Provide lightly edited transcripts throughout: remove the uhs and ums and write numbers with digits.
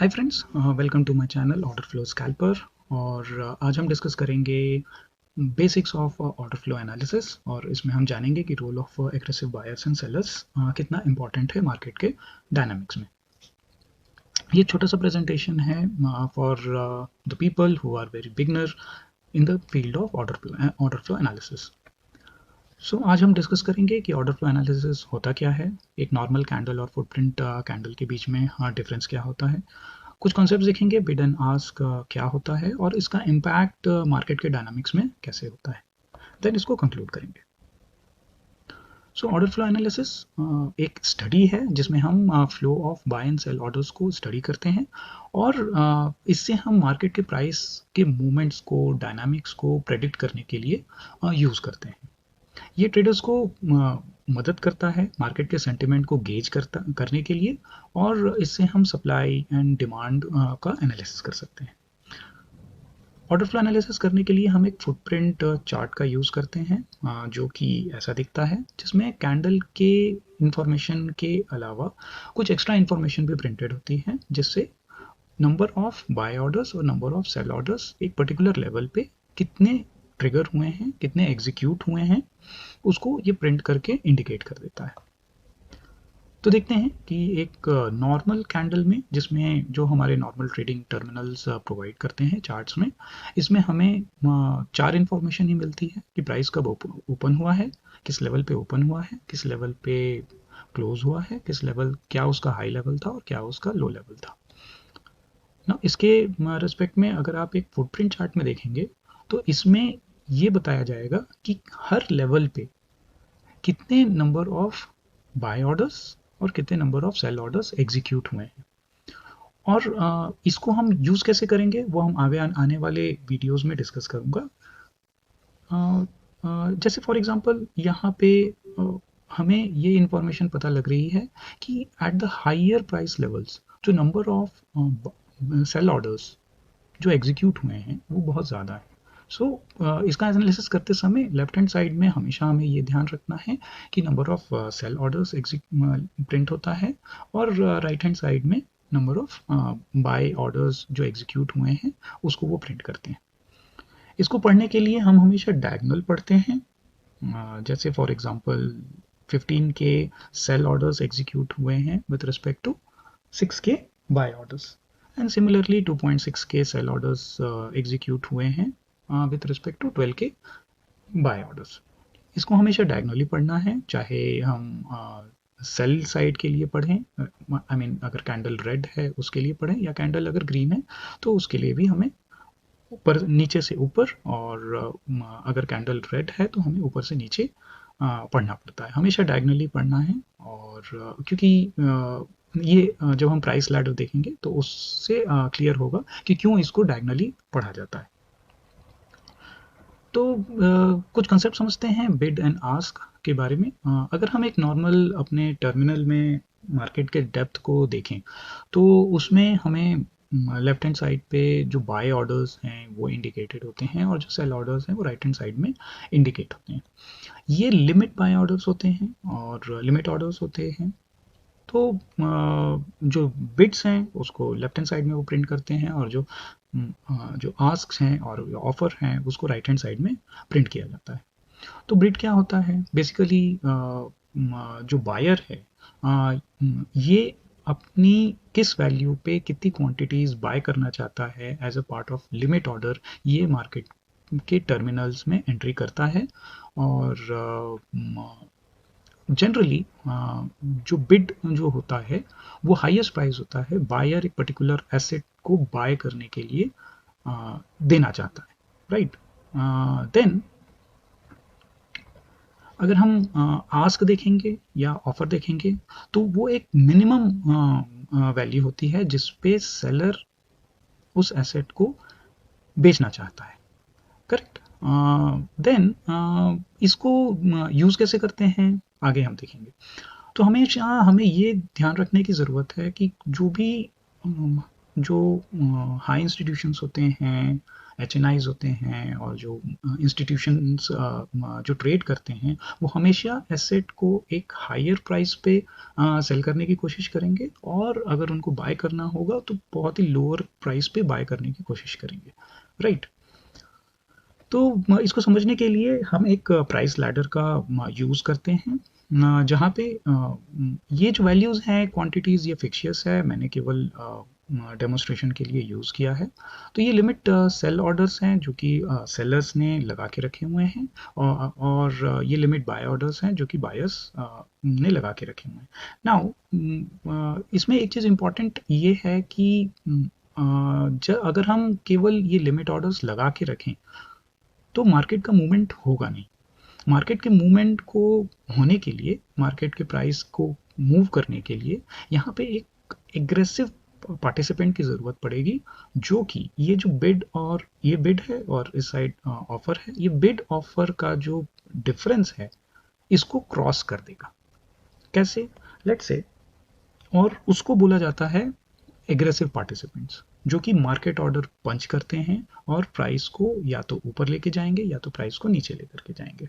Hi friends, welcome to my channel order flow scalper. और आज हम डिस्कस करेंगे basics of order flow analysis. और इसमें हम जानेंगे कि role of aggressive buyers and sellers कितना इंपॉर्टेंट है मार्केट के डायनामिक्स में। ये छोटा सा प्रेजेंटेशन है for the people who are very beginner in the field of order flow analysis. So आज हम डिस्कस करेंगे कि ऑर्डर फ्लो एनालिसिस होता क्या है, एक नॉर्मल कैंडल और फुटप्रिंट कैंडल के बीच में डिफरेंस क्या होता है, कुछ कॉन्सेप्ट देखेंगे, बिड एंड आस्क क्या होता है और इसका इम्पैक्ट मार्केट के डायनामिक्स में कैसे होता है। देन इसको कंक्लूड करेंगे। सो ऑर्डर फ्लो एनालिसिस एक स्टडी है जिसमें हम flow of buy and sell orders को स्टडी करते हैं और इससे हम मार्केट के प्राइस के मूवमेंट्स को, डायनामिक्स को प्रेडिक्ट करने के लिए यूज़ करते हैं। ये ट्रेडर्स को मदद करता है मार्केट के सेंटिमेंट को गेज करने के लिए, और इससे हम सप्लाई एंड डिमांड का एनालिसिस कर सकते हैं। ऑर्डर फ्लो एनालिसिस करने के लिए हम एक फुटप्रिंट चार्ट का यूज़ करते हैं जो कि ऐसा दिखता है, जिसमें कैंडल के इंफॉर्मेशन के अलावा कुछ एक्स्ट्रा इंफॉर्मेशन भी प्रिंटेड होती है, जिससे नंबर ऑफ बाय ऑर्डर्स और नंबर ऑफ सेल ऑर्डर्स एक पर्टिकुलर लेवल पे कितने ट्रिगर हुए हैं, कितने एग्जीक्यूट हुए हैं, उसको ये प्रिंट करके इंडिकेट कर देता है। तो देखते हैं कि एक नॉर्मल कैंडल में, जिसमें जो हमारे नॉर्मल ट्रेडिंग टर्मिनल्स प्रोवाइड करते हैं चार्ट्स में, इसमें हमें चार इन्फॉर्मेशन ही मिलती है कि प्राइस कब ओपन हुआ है, किस लेवल पे ओपन हुआ है, किस लेवल पे क्लोज हुआ है, किस लेवल, क्या उसका हाई लेवल था और क्या उसका लो लेवल था ना। इसके रिस्पेक्ट में अगर आप एक फुटप्रिंट चार्ट में देखेंगे तो इसमें ये बताया जाएगा कि हर लेवल पे कितने नंबर ऑफ बाय ऑर्डर्स और कितने number of sell orders execute हुए हैं। और इसको हम यूज़ कैसे करेंगे वो हम आगे आने वाले वीडियोस में डिस्कस करूँगा। जैसे फॉर एग्जांपल यहाँ पे हमें ये इंफॉर्मेशन पता लग रही है कि at the higher price levels जो नंबर ऑफ सेल ऑर्डर्स जो एग्जीक्यूट हुए हैं वो बहुत ज़्यादा है। सो इसका एनालिसिस करते समय लेफ्ट हैंड साइड में हमेशा हमें ये ध्यान रखना है कि number of sell orders print होता है, और राइट हैंड साइड में नंबर ऑफ बाय ऑर्डर्स जो एग्जीक्यूट हुए हैं उसको वो प्रिंट करते हैं। इसको पढ़ने के लिए हम हमेशा डायगोनल पढ़ते हैं। जैसे फॉर एग्जांपल 15 के सेल ऑर्डर्स एग्जीक्यूट हुए हैं विद रिस्पेक्ट टू 6 के बाय ऑर्डर्स, एंड सिमिलरली 2.6 के सेल ऑर्डर्स एग्जीक्यूट हुए हैं विद रिस्पेक्ट टू 12 के बाय ऑर्डर्स। इसको हमेशा डायगोनली पढ़ना है, चाहे हम सेल साइड के लिए पढ़ें, आई मीन अगर कैंडल रेड है उसके लिए पढ़ें, या कैंडल अगर ग्रीन है तो उसके लिए भी हमें ऊपर नीचे से ऊपर, और अगर कैंडल रेड है तो हमें ऊपर से नीचे पढ़ना पड़ता है। हमेशा डायगोनली पढ़ना है, और क्योंकि ये जब हम प्राइस लैडर देखेंगे तो उससे क्लियर होगा कि क्यों इसको डायगोनली पढ़ा जाता है। तो कुछ कंसेप्ट समझते हैं बिड एंड आस्क के बारे में। अगर हम एक नॉर्मल अपने टर्मिनल में मार्केट के डेप्थ को देखें तो उसमें हमें लेफ्ट हैंड साइड पे जो बाय ऑर्डर्स हैं वो इंडिकेटेड होते हैं, और जो सेल ऑर्डर्स हैं वो राइट हैंड साइड में इंडिकेट होते हैं। ये लिमिट बाय ऑर्डर्स होते हैं और लिमिट ऑर्डर्स होते हैं। तो जो बिड्स हैं उसको लेफ्ट हैंड साइड में वो प्रिंट करते हैं, और जो आस्क्स हैं और ऑफर हैं उसको राइट हैंड साइड में प्रिंट किया जाता है। तो बिड क्या होता है बेसिकली, जो बायर है ये अपनी किस वैल्यू पे कितनी क्वांटिटीज बाय करना चाहता है as a part of limit order, ये मार्केट के टर्मिनल्स में एंट्री करता है। और जनरली जो बिड जो होता है वो हाईएस्ट प्राइस होता है बायर एक पर्टिकुलर एसेट को बाय करने के लिए देना चाहता है, राइट। देन अगर हम आस्क देखेंगे या ऑफर देखेंगे तो वो एक मिनिमम वैल्यू होती है जिस पे सेलर उस एसेट को बेचना चाहता है, करेक्ट। देन इसको यूज़ कैसे करते हैं आगे हम देखेंगे। तो हमेशा हमें ये ध्यान रखने की ज़रूरत है कि जो भी जो हाई इंस्टीट्यूशंस होते हैं HNIs होते हैं और जो इंस्टीट्यूशंस जो ट्रेड करते हैं, वो हमेशा एसेट को एक हायर प्राइस पे सेल करने की कोशिश करेंगे, और अगर उनको बाय करना होगा तो बहुत ही लोअर प्राइस पे बाय करने की कोशिश करेंगे, राइट। तो इसको समझने के लिए हम एक प्राइस लैडर का यूज़ करते हैं, जहाँ पे ये जो वैल्यूज़ हैं, क्वांटिटीज़, ये फिक्शियस है, मैंने केवल डेमोन्स्ट्रेशन के लिए यूज़ किया है। तो ये लिमिट सेल ऑर्डर्स हैं जो कि सेलर्स ने लगा के रखे हुए हैं, और ये लिमिट बाय ऑर्डर्स हैं जो कि बायर्स ने लगा के रखे हुए हैं। नाउ इसमें एक चीज़ इम्पॉर्टेंट ये है कि अगर हम केवल ये लिमिट ऑर्डर्स लगा के रखें तो मार्केट का मूवमेंट होगा नहीं। मार्केट के मूवमेंट को होने के लिए, मार्केट के प्राइस को मूव करने के लिए, यहाँ पे एक एग्रेसिव पार्टिसिपेंट की ज़रूरत पड़ेगी, जो कि ये जो बिड, और ये बिड है और इस साइड ऑफर है, ये बिड ऑफर का जो डिफरेंस है इसको क्रॉस कर देगा। कैसे? लेट्स से, और उसको बोला जाता है एग्रेसिव पार्टिसिपेंट्स, जो कि मार्केट ऑर्डर पंच करते हैं और प्राइस को या तो ऊपर लेके जाएंगे या तो प्राइस को नीचे लेकर के जाएंगे।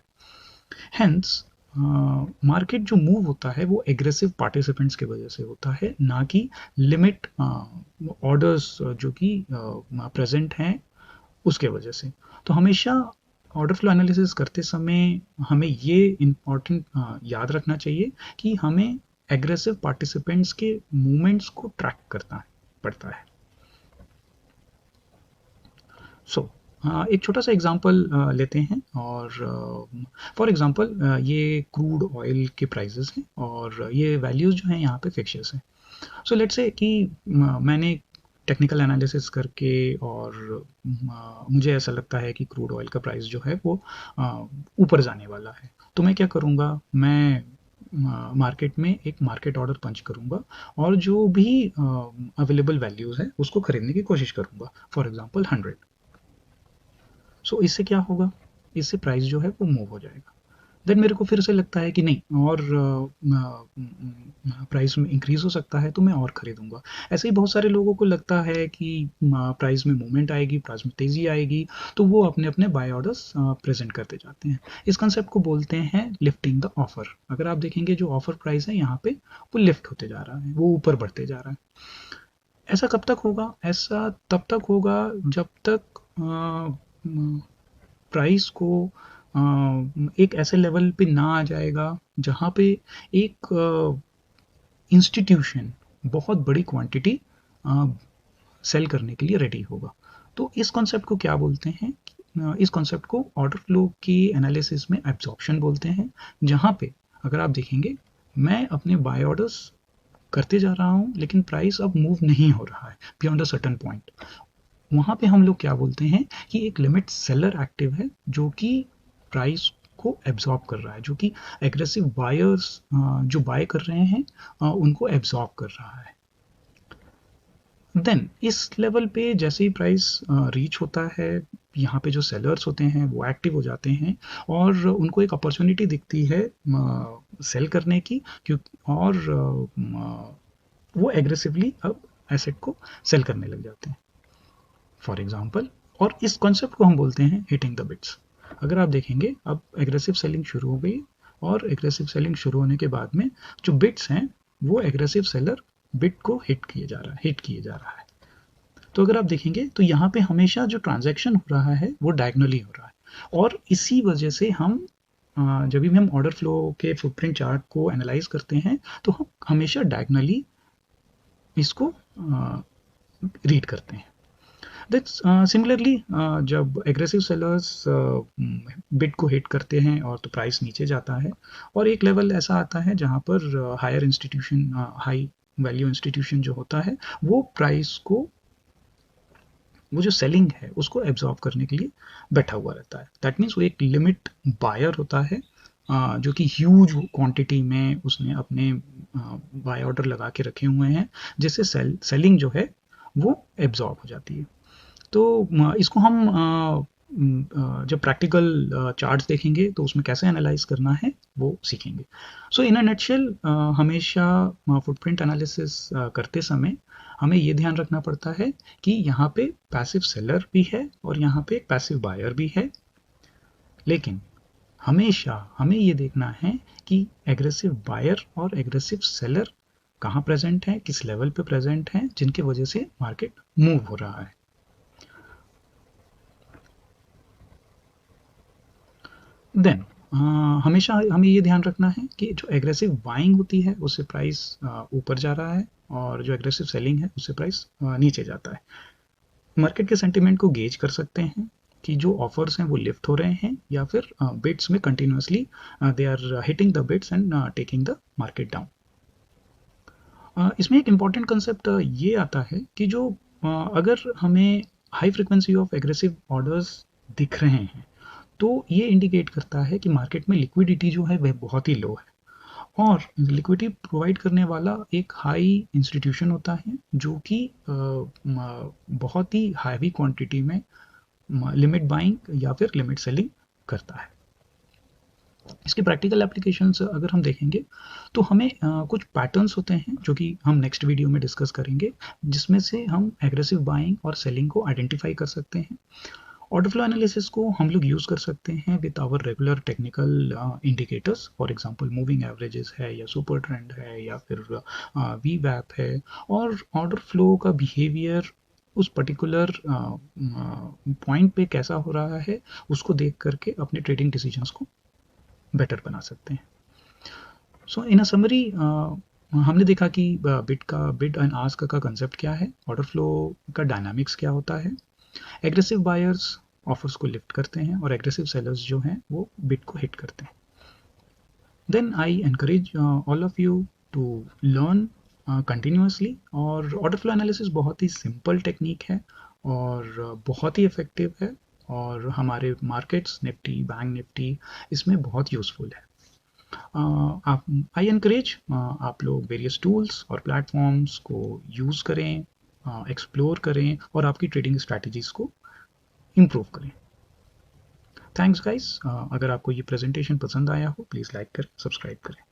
हेंस मार्केट जो मूव होता है वो एग्रेसिव पार्टिसिपेंट्स की वजह से होता है, ना कि लिमिट ऑर्डर्स जो कि प्रेजेंट हैं उसके वजह से। तो हमेशा ऑर्डर फ्लो एनालिसिस करते समय हमें ये इम्पॉर्टेंट याद रखना चाहिए कि हमें एग्रेसिव पार्टिसिपेंट्स के मूवमेंट्स को ट्रैक करना पड़ता है। सो एक छोटा सा एग्जांपल लेते हैं, और फॉर एग्जांपल ये क्रूड ऑयल के प्राइसेस हैं और ये वैल्यूज़ जो हैं यहाँ पे फिक्चर्स हैं। सो लेट्स से कि मैंने टेक्निकल एनालिसिस करके, और मुझे ऐसा लगता है कि क्रूड ऑयल का प्राइस जो है वो ऊपर जाने वाला है, तो मैं क्या करूँगा, मैं मार्केट में एक मार्केट ऑर्डर पंच करूँगा और जो भी अवेलेबल वैल्यूज़ है उसको खरीदने की कोशिश करूँगा, फॉर एग्जांपल 100। सो इससे क्या होगा, इससे प्राइस जो है वो मूव हो जाएगा। देन मेरे को फिर से लगता है कि नहीं, और प्राइस में इंक्रीज हो सकता है तो मैं और खरीदूंगा। ऐसे ही बहुत सारे लोगों को लगता है कि प्राइस में मूवमेंट आएगी, प्राइस में तेज़ी आएगी, तो वो अपने अपने बाय ऑर्डर्स प्रेजेंट करते जाते हैं। इस कंसेप्ट को बोलते हैं लिफ्टिंग द ऑफर। अगर आप देखेंगे जो ऑफर प्राइस है यहाँ पे वो लिफ्ट होते जा रहा है, वो ऊपर बढ़ते जा रहा है। ऐसा कब तक होगा? ऐसा तब तक होगा जब तक प्राइस को एक ऐसे लेवल पे ना आ जाएगा जहाँ पे एक इंस्टीट्यूशन बहुत बड़ी क्वांटिटी सेल करने के लिए रेडी होगा। तो इस कॉन्सेप्ट को क्या बोलते हैं? इस कॉन्सेप्ट को ऑर्डर फ्लो की एनालिसिस में एब्जॉर्प्शन बोलते हैं, जहाँ पे अगर आप देखेंगे मैं अपने बाय ऑर्डर्स करते जा रहा हूँ लेकिन प्राइस अब मूव नहीं हो रहा है बियॉन्ड अ सर्टेन पॉइंट। वहाँ पे हम लोग क्या बोलते हैं कि एक लिमिट सेलर एक्टिव है जो कि प्राइस को एब्जॉर्ब कर रहा है, जो कि एग्रेसिव बायर्स जो बाय कर रहे हैं उनको एब्जॉर्ब कर रहा है। देन इस लेवल पे जैसे ही प्राइस रीच होता है, यहाँ पे जो सेलर्स होते हैं वो एक्टिव हो जाते हैं और उनको एक अपॉर्चुनिटी दिखती है सेल करने की, और वो एग्रेसिवली अब एसेट को सेल करने लग जाते हैं, फॉर एग्जाम्पल। और इस कॉन्सेप्ट को हम बोलते हैं हिटिंग द बिट्स। अगर आप देखेंगे अब एग्रेसिव सेलिंग शुरू हो गई, और एग्रेसिव सेलिंग शुरू होने के बाद में जो बिट्स हैं वो एग्रेसिव सेलर बिट को हिट किए जा रहा है। तो अगर आप देखेंगे तो यहाँ पे हमेशा जो ट्रांजैक्शन हो रहा है वो डायगनली हो रहा है, और इसी वजह से हम जब भी हम ऑर्डर फ्लो के फुटप्रिंट चार्ट को एनालाइज करते हैं तो हम हमेशा डायगनली इसको रीड करते हैं। दैट्स सिमिलरली जब एग्रेसिव सेलर्स बिड को हिट करते हैं और तो प्राइस नीचे जाता है, और एक लेवल ऐसा आता है जहाँ पर higher institution, high value institution जो होता है वो प्राइस को, वो जो सेलिंग है उसको एब्जॉर्ब करने के लिए बैठा हुआ रहता है। दैट मीन्स वो एक लिमिट बायर होता है जो कि ह्यूज क्वांटिटी में उसने अपने बाय ऑर्डर लगा के रखे हुए हैं, जिससे सेलिंग जो है वो एब्जॉर्ब हो जाती है। तो इसको हम जब प्रैक्टिकल चार्ट्स देखेंगे तो उसमें कैसे एनालाइज करना है वो सीखेंगे। सो इन अ नटशेल हमेशा फुटप्रिंट एनालिसिस करते समय हमें ये ध्यान रखना पड़ता है कि यहाँ पे पैसिव सेलर भी है और यहाँ पे पैसिव बायर भी है, लेकिन हमेशा हमें ये देखना है कि एग्रेसिव बायर और एग्रेसिव सेलर कहाँ प्रेजेंट है, किस लेवल पे प्रेजेंट है, जिनकी वजह से मार्केट मूव हो रहा है। देन हमेशा हमें ये ध्यान रखना है कि जो एग्रेसिव बाइंग होती है उससे प्राइस ऊपर जा रहा है और जो एग्रेसिव सेलिंग है उससे प्राइस नीचे जाता है। मार्केट के सेंटिमेंट को गेज कर सकते हैं कि जो ऑफर्स हैं वो लिफ्ट हो रहे हैं या फिर बिड्स में continuously they are hitting the bids and taking the market down. इसमें एक इम्पॉर्टेंट कंसेप्ट ये आता है कि जो अगर हमें high frequency of aggressive orders दिख रहे हैं तो ये इंडिकेट करता है कि मार्केट में लिक्विडिटी जो है वह बहुत ही लो है और लिक्विडिटी प्रोवाइड करने वाला एक हाई इंस्टीट्यूशन होता है जो कि बहुत ही हैवी क्वांटिटी में लिमिट बाइंग या फिर लिमिट सेलिंग करता है। इसके प्रैक्टिकल एप्लीकेशंस अगर हम देखेंगे तो हमें कुछ पैटर्न्स होते हैं जो कि हम नेक्स्ट वीडियो में डिस्कस करेंगे, जिसमें से हम एग्रेसिव बाइंग और सेलिंग को आइडेंटिफाई कर सकते हैं। ऑर्डर फ्लो एनालिसिस को हम लोग यूज़ कर सकते हैं with our regular technical indicators, for example moving averages है या सुपर ट्रेंड है या फिर वी वैप है, और ऑर्डर फ्लो का बिहेवियर उस पर्टिकुलर पॉइंट पे कैसा हो रहा है उसको देख करके अपने ट्रेडिंग डिसीजंस को बेटर बना सकते हैं। सो इन अ समरी हमने देखा कि बिड एंड आस्क का कंसेप्ट क्या है, ऑर्डर फ्लो का डायनामिक्स क्या होता है, एग्रेसिव बायर्स ऑफर्स को लिफ्ट करते हैं और एग्रेसिव सेलर्स जो हैं वो बिड को हिट करते हैं। Then I encourage all of you to learn continuously. और ऑर्डर फ्लो एनालिसिस बहुत ही सिंपल टेक्निक है और बहुत ही इफेक्टिव है और हमारे मार्केट्स निफ्टी, बैंक निफ्टी इसमें बहुत यूज़फुल है। आप आई एनकरेज आप लोग वेरियस टूल्स और प्लेटफॉर्म्स को यूज़ करें, एक्सप्लोर करें और आपकी ट्रेडिंग स्ट्रैटेजीज़ को इम्प्रूव करें। Thanks guys. अगर आपको ये प्रेजेंटेशन पसंद आया हो प्लीज़ लाइक करें, सब्सक्राइब करें।